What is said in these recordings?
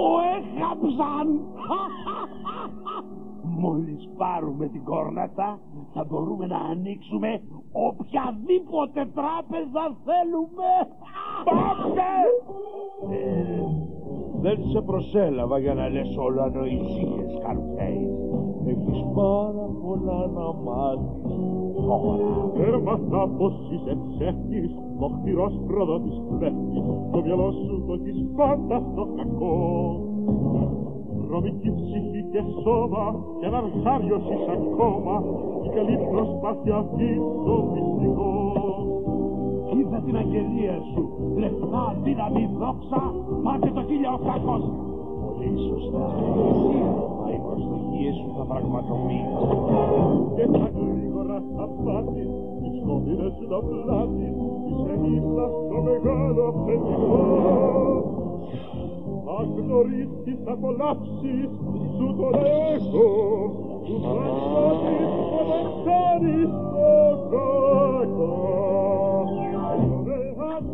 το έχαψαν. Μόλις πάρουμε την κόρνατα θα μπορούμε να ανοίξουμε οποιαδήποτε τράπεζα θέλουμε. Πάψε! Δεν σε προσέλαβα για να λες όλο ανοησίες, Σκαρφέι. Έχεις πάρα πολλά να μάθεις τώρα. Έμαθα πως είσαι ψεύτης, μοχθηρός προδότης κλέφτης. Το μυαλό σου το έχεις πάντα στο κακό. Βρωμική ψυχή και σώμα και ένα αρχάριος είσαι ακόμα. Η καλή προσπάθεια αυτή το μυστικό. Είδα την αγγελία σου, λεφτά, δύναμη, δόξα, πάτε το 1800. Πολύ σωστά, μα οι προσδοκίες σου θα πραγματοποιήσουν. Και τα γρήγορα θα πάθεις, τις κόμπινες σου να πλάτεις, είσαι δίπλα στο μεγάλο αφεντικό. Αν γνωρίσεις απολαύσεις, σου το λέγω, του πραγματείς ποδοξάρεις το κακό.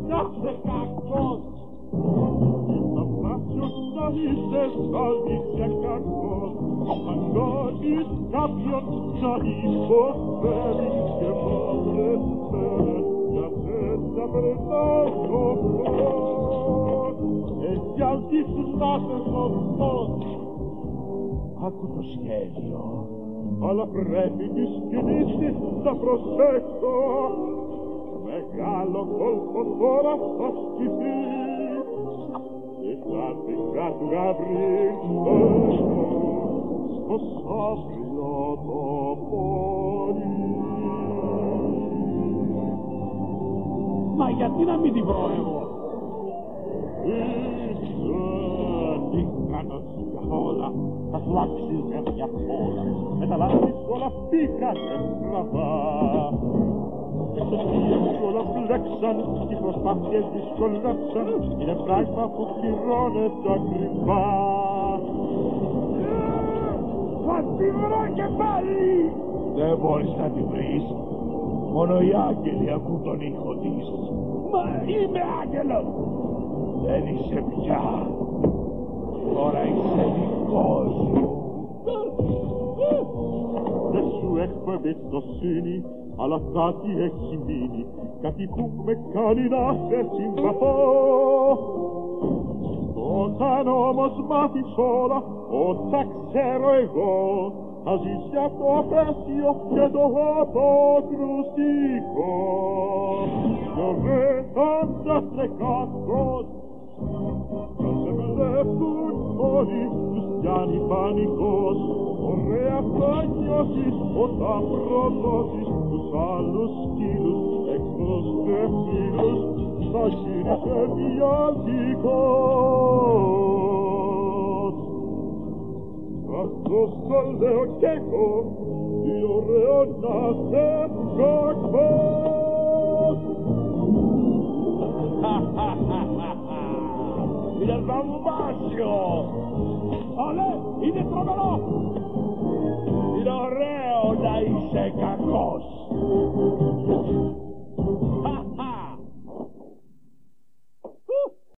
Κάθε κακός! Θα πλάσιος να είσαι σάλβης και κακός. Αν νιώθεις κάποιον να υποφέρει και μαύρες μέρες, για σένα περνάω το φως. Έτσι αν δείξουν να σε σωστός. Άκου το σχέδιο. Αλλά πρέπει τις κινήσεις να προσέξω. Μεγάλο κόλπο τώρα θα σκηθεί και σαν την κάτω γαβρί στο σαύριο το πόδι. Μα γιατί να μην την βρω εγώ? Τι κάνεις για όλα, θα σου άξιζε μια όλα. Με τα λάθη σου όλα πήγανε στραβά. Και στο σκύλο σου όλα μπλέξαν, οι προσπάθειες δυσκολέψαν, είναι πράγμα που πληρώνεται ακριβά. Θα τη βρω και πάλι! Δεν μπορείς να την βρεις. Μόνο οι άγγελοι ακούν τον ήχο της. Μα είμαι άγγελος! Δεν είσαι πια. Τώρα είσαι δικός σου. Δεν σου έχω εμπιστοσύνη, αλλά κάτι έχει μείνει, κάτι που με κάνει να σε συμπαθώ. Όταν όμως μάθεις όλα, όσα ξέρω εγώ, θα ζεις για το απέσιο και το αποκρουστικό. Κι ωραία θα κακός, θα σε βλέπουν όλοι, τους πιάνει πανικός. Ωραία θα νιώσεις όταν προδώσεις τους άλλους σκύλους, έξω και φίλους, θα γίνεις εφιαλτικός. Αυτός το λέω κι εγώ, τι ωραίο να σε κακός. Είναι θαυμάσιο! Όλε, είναι τρομερό! Είναι ωραίο να είσαι κακός!